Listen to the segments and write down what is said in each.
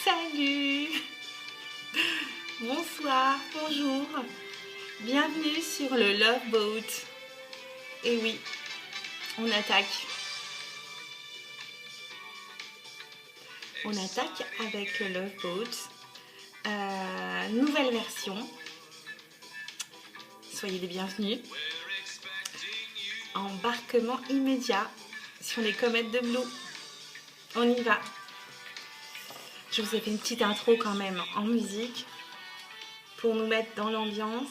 Salut! Bonsoir, bonjour, bienvenue sur le Love Boat. Et oui, on attaque. On attaque avec le Love Boat. Nouvelle version. Soyez les bienvenus. Embarquement immédiat sur les comètes de Blue. On y va. Je vous ai fait une petite intro quand même en musique pour nous mettre dans l'ambiance.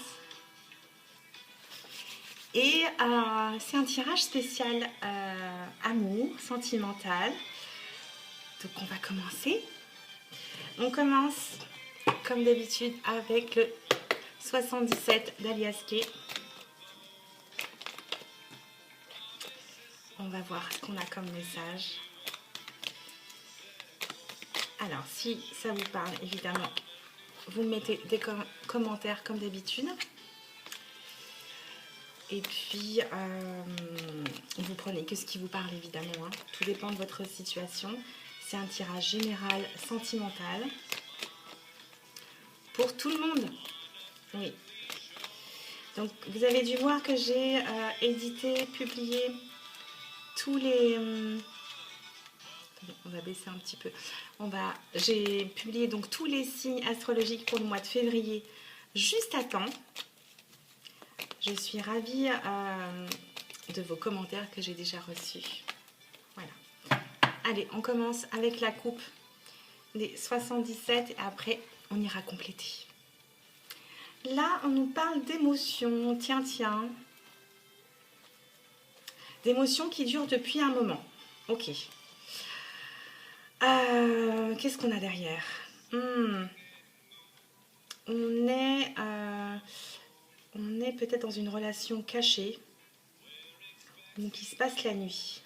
Et c'est un tirage spécial amour, sentimental. Donc on va commencer. On commence comme d'habitude avec le 77 d'Alias Kay. On va voir ce qu'on a comme message. Alors si ça vous parle, évidemment, vous mettez des commentaires comme d'habitude. Et puis, vous prenez que ce qui vous parle, évidemment. Hein. Tout dépend de votre situation. C'est un tirage général sentimental pour tout le monde. Oui. Donc, vous avez dû voir que j'ai édité, publié tous les... on va baisser un petit peu. J'ai publié donc tous les signes astrologiques pour le mois de février, juste à temps. Je suis ravie de vos commentaires que j'ai déjà reçus. Voilà. Allez, on commence avec la coupe des 77 et après, on ira compléter. Là, on nous parle d'émotions, tiens. D'émotions qui durent depuis un moment. Ok. Qu'est-ce qu'on a derrière? On est peut-être dans une relation cachée ou qui se passe la nuit.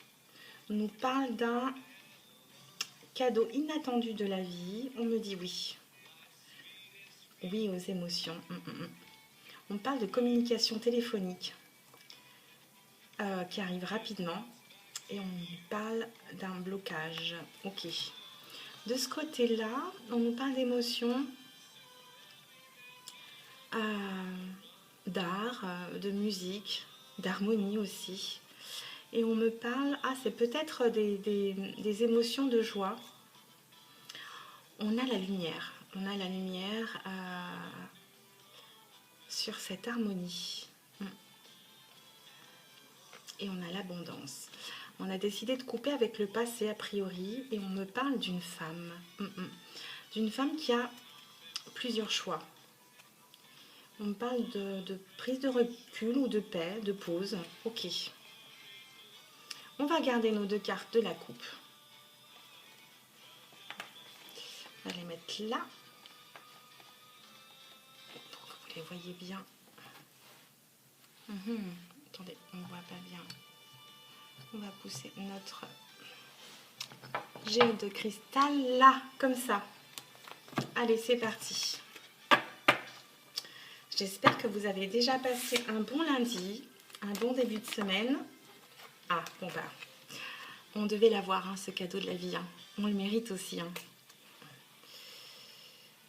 On nous parle d'un cadeau inattendu de la vie. On me dit oui. Oui aux émotions. On parle de communication téléphonique qui arrive rapidement. Et on parle d'un blocage. Ok. De ce côté-là, on nous parle d'émotions, d'art, de musique, d'harmonie aussi. Et on me parle, c'est peut-être des émotions de joie. On a la lumière. On a la lumière sur cette harmonie. Et on a l'abondance. On a décidé de couper avec le passé a priori et on me parle d'une femme. D'une femme qui a plusieurs choix. On me parle de prise de recul ou de paix, de pause. Ok. On va garder nos deux cartes de la coupe. On va les mettre là. Pour que vous les voyez bien. Attendez, on ne voit pas bien. On va pousser notre gel de cristal là, comme ça. Allez, c'est parti. J'espère que vous avez déjà passé un bon lundi, un bon début de semaine. On devait l'avoir, ce cadeau de la vie. On le mérite aussi.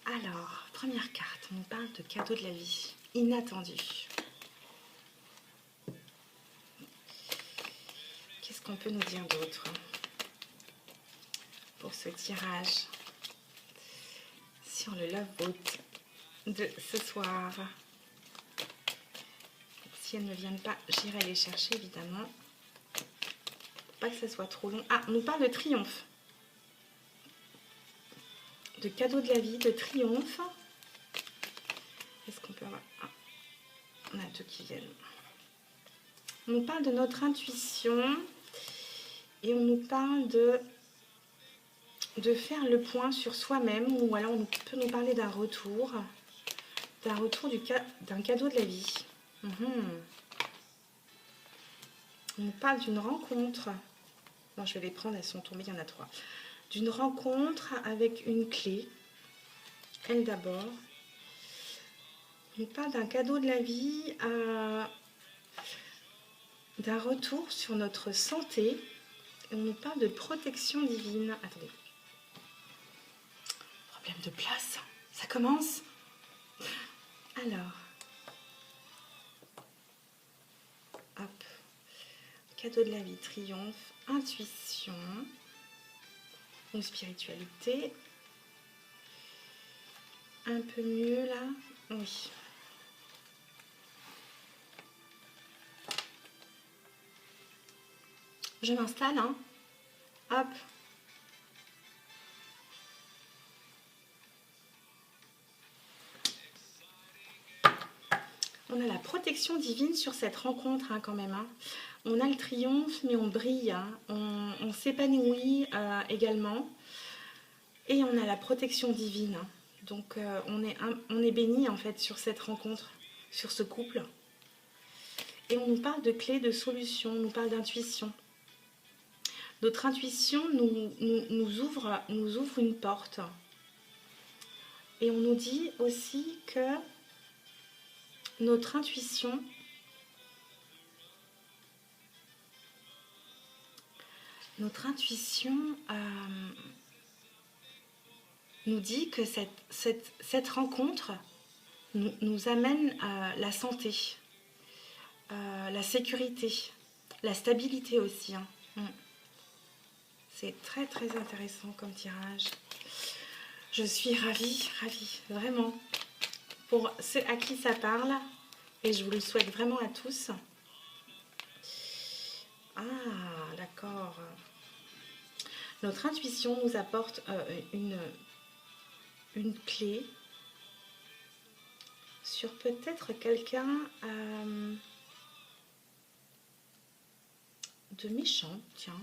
Alors, première carte, on parle de cadeau de la vie, inattendu. Qu'est-ce qu'on peut nous dire d'autre pour ce tirage sur le Love Boat de ce soir? Si elles ne viennent pas, j'irai les chercher évidemment. Pas que ça soit trop long. On nous parle de triomphe. De cadeau de la vie, de triomphe. Est-ce qu'on peut avoir... on a deux qui viennent. On nous parle de notre intuition. Et on nous parle de faire le point sur soi-même. Ou alors on peut nous parler d'un retour. D'un retour d'un cadeau de la vie. On nous parle d'une rencontre. Non, je vais les prendre, elles sont tombées, il y en a 3. D'une rencontre avec une clé. Elle d'abord. On nous parle d'un cadeau de la vie, d'un retour sur notre santé. Et on nous parle de protection divine. Attendez. problème de place. Ça commence. Alors, hop, cadeau de la vie, triomphe, intuition, ou spiritualité. Un peu mieux là, oui. Je m'installe, hein. Hop. On a la protection divine sur cette rencontre, hein, quand même. Hein. On a le triomphe, mais on brille. Hein. On s'épanouit également. Et on a la protection divine. Hein. Donc, on est béni, en fait, sur cette rencontre, sur ce couple. Et on nous parle de clés, de solutions, on nous parle d'intuition. Notre intuition nous ouvre une porte. Et on nous dit aussi que notre intuition nous dit que cette rencontre nous amène à la santé, la sécurité, la stabilité aussi. Hein. C'est très très intéressant comme tirage. Je suis ravie, vraiment, pour ceux à qui ça parle, et je vous le souhaite vraiment à tous. Ah, d'accord. Notre intuition nous apporte une clé sur peut-être quelqu'un de méchant, tiens.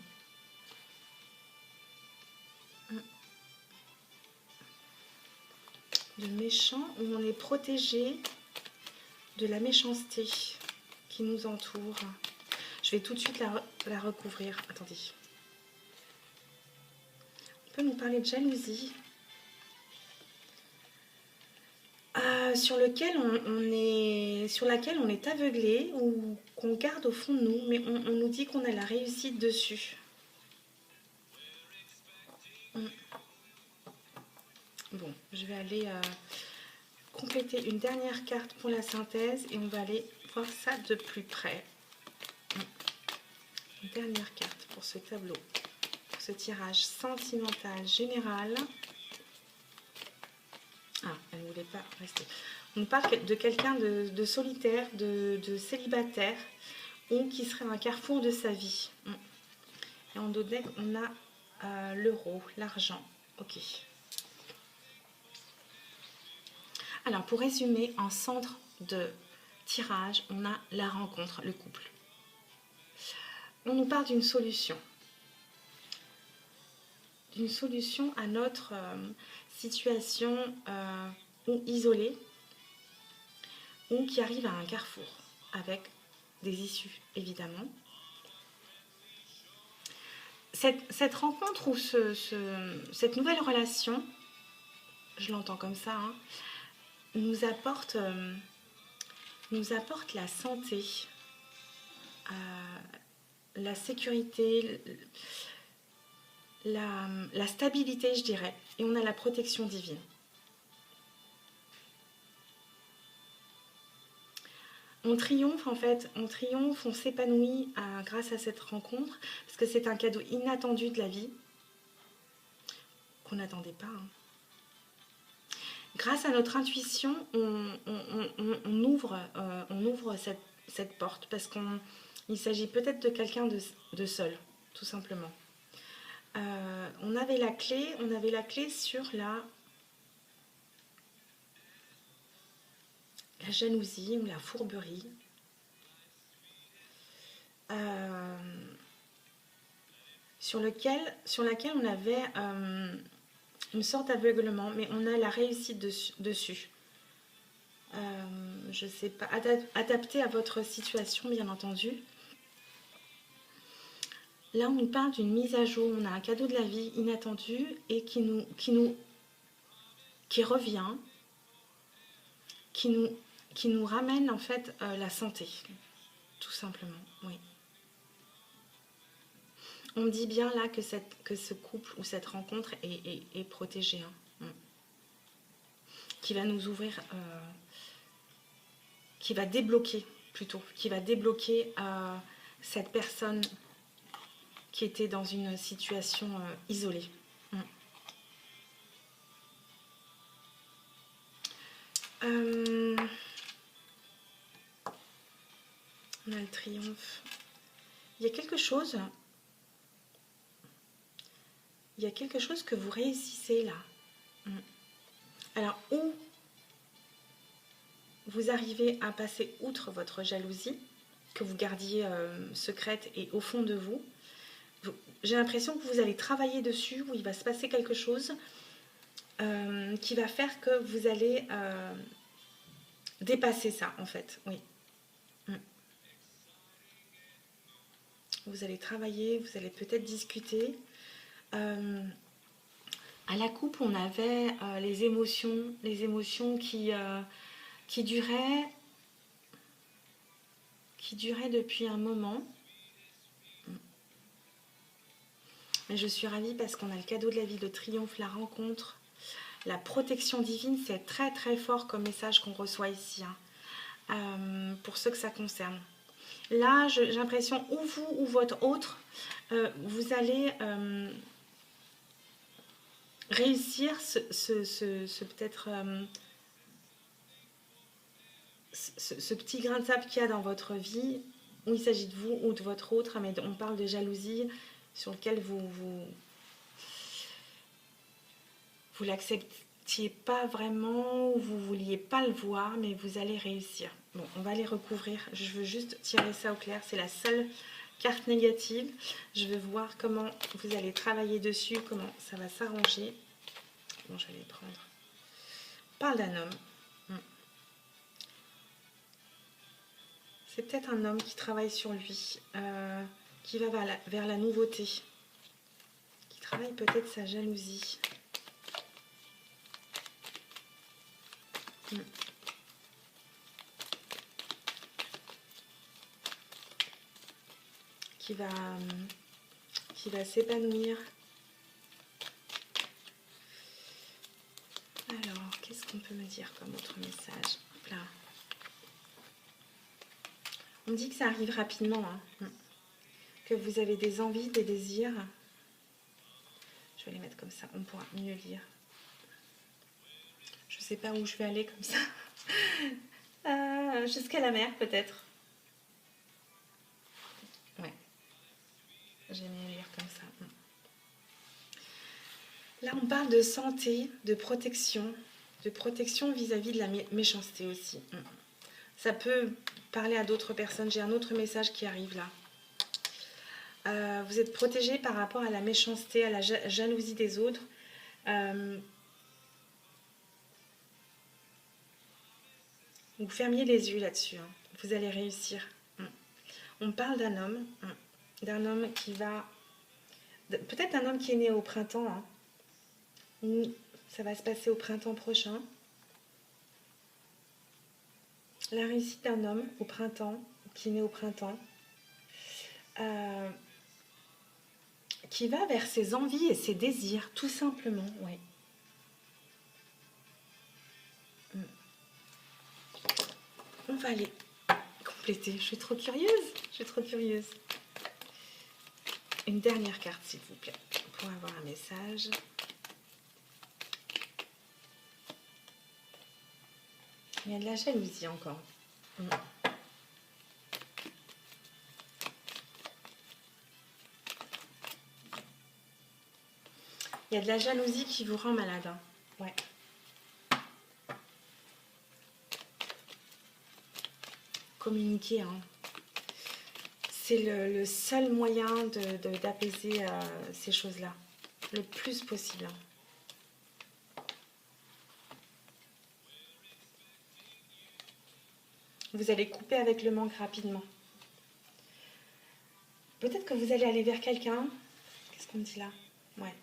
De méchant, où on est protégé de la méchanceté qui nous entoure. Je vais tout de suite la recouvrir. Attendez. On peut nous parler de jalousie. Sur laquelle on est aveuglé ou qu'on garde au fond de nous, mais on nous dit qu'on a la réussite dessus. Bon, je vais aller compléter une dernière carte pour la synthèse et on va aller voir ça de plus près. Une dernière carte pour ce tableau, pour ce tirage sentimental général. Ah, elle ne voulait pas rester. On nous parle de quelqu'un de solitaire, de célibataire, ou qui serait un carrefour de sa vie. Et en dos de deck, on a l'euro, l'argent. Ok. Alors, pour résumer, en centre de tirage, on a la rencontre, le couple. On nous parle d'une solution. D'une solution à notre situation ou isolée, ou qui arrive à un carrefour, avec des issues, évidemment. Cette rencontre ou cette nouvelle relation, je l'entends comme ça, hein, nous apporte la santé, la sécurité, la stabilité, je dirais, et on a la protection divine. On triomphe en fait, on s'épanouit grâce à cette rencontre, parce que c'est un cadeau inattendu de la vie, qu'on n'attendait pas. Hein. Grâce à notre intuition, on ouvre cette porte, parce qu'il s'agit peut-être de quelqu'un de seul, tout simplement. On avait la clé sur la jalousie ou la fourberie. Sur laquelle on avait une sorte d'aveuglement, mais on a la réussite dessus. Je ne sais pas, adapté à votre situation, bien entendu. Là, on nous parle d'une mise à jour. On a un cadeau de la vie inattendu et qui revient, qui nous ramène en fait la santé, tout simplement. Oui. On dit bien là que ce couple ou cette rencontre est protégé. Hein. qui va nous ouvrir, qui va débloquer plutôt, qui va débloquer cette personne qui était dans une situation isolée. On a le triomphe. Il y a quelque chose que vous réussissez là. Alors, où vous arrivez à passer outre votre jalousie, que vous gardiez secrète et au fond de vous, j'ai l'impression que vous allez travailler dessus, où il va se passer quelque chose qui va faire que vous allez dépasser ça, en fait. Oui. Vous allez travailler, vous allez peut-être discuter. À la coupe, on avait les émotions qui duraient depuis un moment. Mais je suis ravie parce qu'on a le cadeau de la vie, le triomphe, la rencontre, la protection divine. C'est très très fort comme message qu'on reçoit ici, pour ceux que ça concerne. Là, j'ai l'impression, ou vous ou votre autre, vous allez réussir peut-être ce petit grain de sable qu'il y a dans votre vie, où il s'agit de vous ou de votre autre, mais on parle de jalousie sur lequel vous l'acceptiez pas vraiment, ou vous vouliez pas le voir, mais vous allez réussir. Bon, on va les recouvrir. Je veux juste tirer ça au clair. C'est la seule carte négative. Je veux voir comment vous allez travailler dessus, comment ça va s'arranger. Bon, je vais les prendre. On parle d'un homme. C'est peut-être un homme qui travaille sur lui, qui va vers la nouveauté, qui travaille peut-être sa jalousie. Qui va s'épanouir. Alors, qu'est-ce qu'on peut me dire comme autre message? Hop là. On me dit que ça arrive rapidement, que vous avez des envies, des désirs. Je vais les mettre comme ça, on pourra mieux lire. Je ne sais pas où je vais aller comme ça. Jusqu'à la mer peut-être. Ouais. J'aime mieux lire comme ça. Là, on parle de santé, de protection vis-à-vis de la méchanceté aussi. Ça peut parler à d'autres personnes. J'ai un autre message qui arrive là. Vous êtes protégé par rapport à la méchanceté, à la jalousie des autres. Vous fermiez les yeux là-dessus. Vous allez réussir. On parle d'un homme qui va... Peut-être un homme qui est né au printemps. Ça va se passer au printemps prochain. La réussite d'un homme au printemps, qui est né au printemps, qui va vers ses envies et ses désirs, tout simplement, oui. On va aller compléter. Je suis trop curieuse. Une dernière carte, s'il vous plaît, pour avoir un message. Il y a de la jalousie encore. Il y a de la jalousie qui vous rend malade. Ouais. Communiquer. C'est le seul moyen d'apaiser ces choses-là. Le plus possible. Vous allez couper avec le manque rapidement. Peut-être que vous allez aller vers quelqu'un. Qu'est-ce qu'on me dit là? Ouais.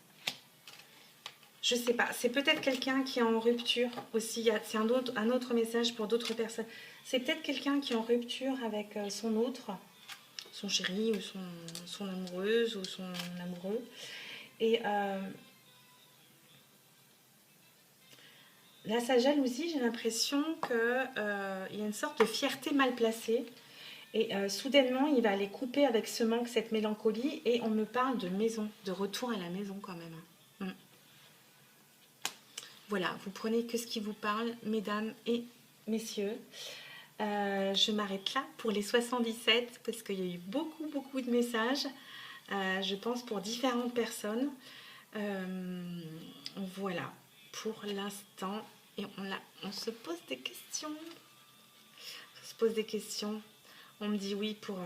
Je sais pas. C'est peut-être quelqu'un qui est en rupture aussi. C'est un autre message pour d'autres personnes. C'est peut-être quelqu'un qui est en rupture avec son autre, son chéri ou son amoureuse ou son amoureux. Et là, sa jalousie, j'ai l'impression qu'il y a une sorte de fierté mal placée. Et soudainement, il va aller couper avec ce manque, cette mélancolie. Et on me parle de maison, de retour à la maison quand même. Voilà, vous prenez que ce qui vous parle, mesdames et messieurs. Je m'arrête là pour les 77 parce qu'il y a eu beaucoup de messages. Je pense pour différentes personnes. Voilà, pour l'instant. Et on se pose des questions. On se pose des questions. On me dit oui pour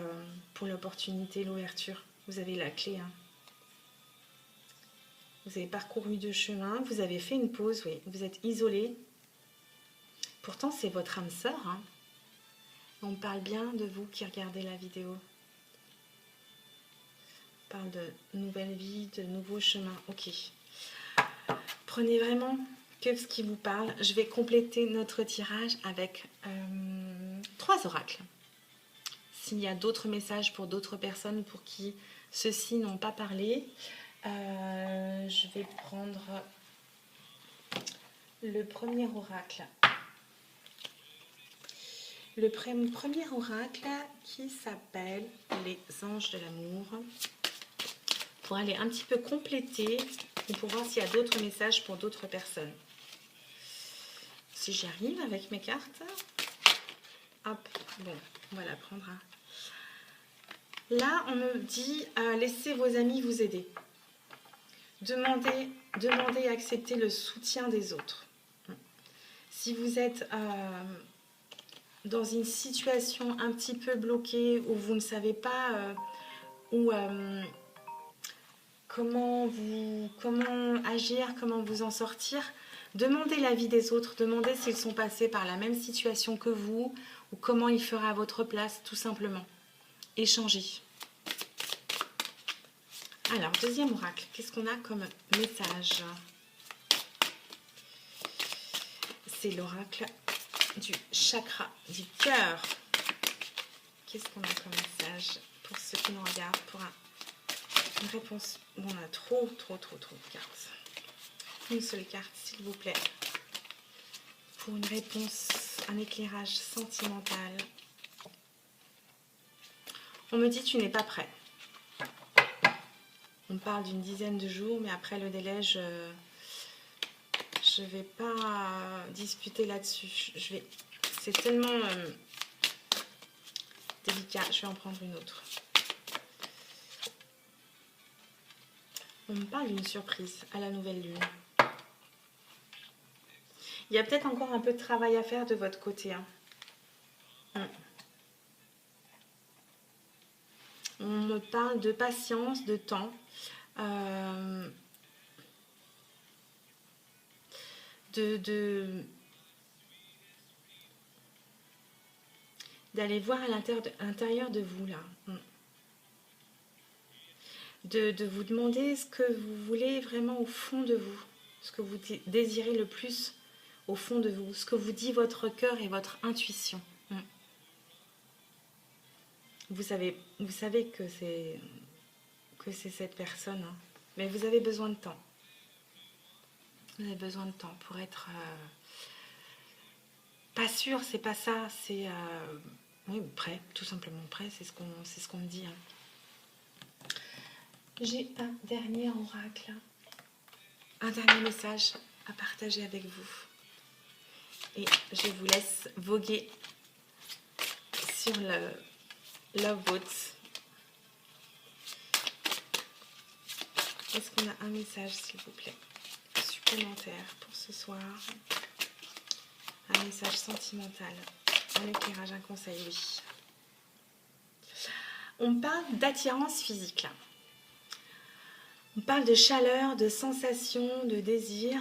l'opportunité, l'ouverture. Vous avez la clé. Hein. Vous avez parcouru 2 chemins. Vous avez fait une pause, oui. Vous êtes isolé. Pourtant, c'est votre âme sœur. Hein. On parle bien de vous qui regardez la vidéo. On parle de nouvelle vie, de nouveaux chemins. Ok. Prenez vraiment que ce qui vous parle. Je vais compléter notre tirage avec 3 oracles. S'il y a d'autres messages pour d'autres personnes pour qui ceux-ci n'ont pas parlé, je vais prendre le premier oracle. Le premier oracle qui s'appelle les anges de l'amour. Pour aller un petit peu compléter et pour voir s'il y a d'autres messages pour d'autres personnes. Si j'y arrive avec mes cartes. Hop, bon, on va la prendre. Là, on me dit, laissez vos amis vous aider. Demandez et acceptez le soutien des autres. Si vous êtes dans une situation un petit peu bloquée, où vous ne savez pas comment agir, comment vous en sortir, demandez l'avis des autres, demandez s'ils sont passés par la même situation que vous, ou comment ils feraient à votre place, tout simplement. Échangez. Alors, deuxième oracle, qu'est-ce qu'on a comme message? C'est l'oracle du chakra, du cœur. Qu'est-ce qu'on a comme message pour ceux qui nous regardent, pour une réponse? Bon, on a trop de cartes. Une seule carte, s'il vous plaît. Pour une réponse, un éclairage sentimental. On me dit tu n'es pas prêt. On parle d'une dizaine de jours, mais après le délai, je vais pas discuter là-dessus. C'est tellement délicat. Je vais en prendre une autre. On me parle d'une surprise à la nouvelle lune. Il y a peut-être encore un peu de travail à faire de votre côté. Hein. On me parle de patience, de temps. D'aller voir à l'intérieur de vous, là. De vous demander ce que vous voulez vraiment au fond de vous. Ce que vous désirez le plus au fond de vous. Ce que vous dit votre cœur et votre intuition. Vous savez que c'est cette personne. Hein. Mais vous avez besoin de temps. Vous avez besoin de temps pour être... pas sûr, c'est pas ça. C'est... oui, prêt, tout simplement prêt. C'est ce qu'on me dit. Hein. J'ai un dernier oracle. Un dernier message à partager avec vous. Et je vous laisse voguer sur le Love Boat. Est-ce qu'on a un message, s'il vous plaît, supplémentaire pour ce soir? Un message sentimental, un éclairage, un conseil, oui. On parle d'attirance physique, là. On parle de chaleur, de sensation, de désir,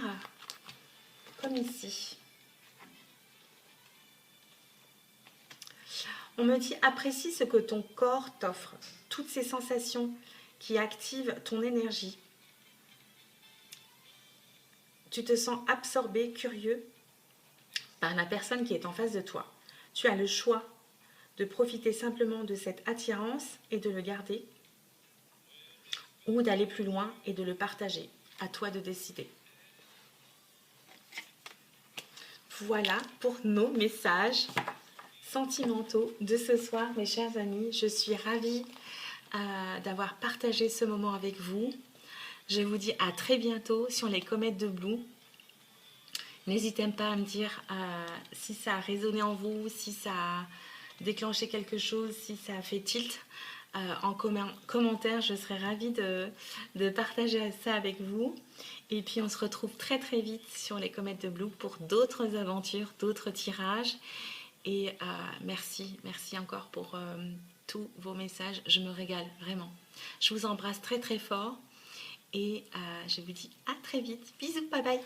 comme ici. On me dit, apprécie ce que ton corps t'offre, toutes ces sensations qui activent ton énergie. Tu te sens absorbé, curieux par la personne qui est en face de toi. Tu as le choix de profiter simplement de cette attirance et de le garder, ou d'aller plus loin et de le partager. À toi de décider. Voilà pour nos messages sentimentaux de ce soir, mes chers amis. Je suis ravie d'avoir partagé ce moment avec vous. Je vous dis à très bientôt sur les comètes de Blue. N'hésitez pas à me dire si ça a résonné en vous, si ça a déclenché quelque chose, si ça a fait tilt. En commentaire, je serais ravie de partager ça avec vous. Et puis on se retrouve très très vite sur les comètes de Blue pour d'autres aventures, d'autres tirages. Et merci encore pour tous vos messages. Je me régale vraiment. Je vous embrasse très très fort et je vous dis à très vite. Bisous, bye bye.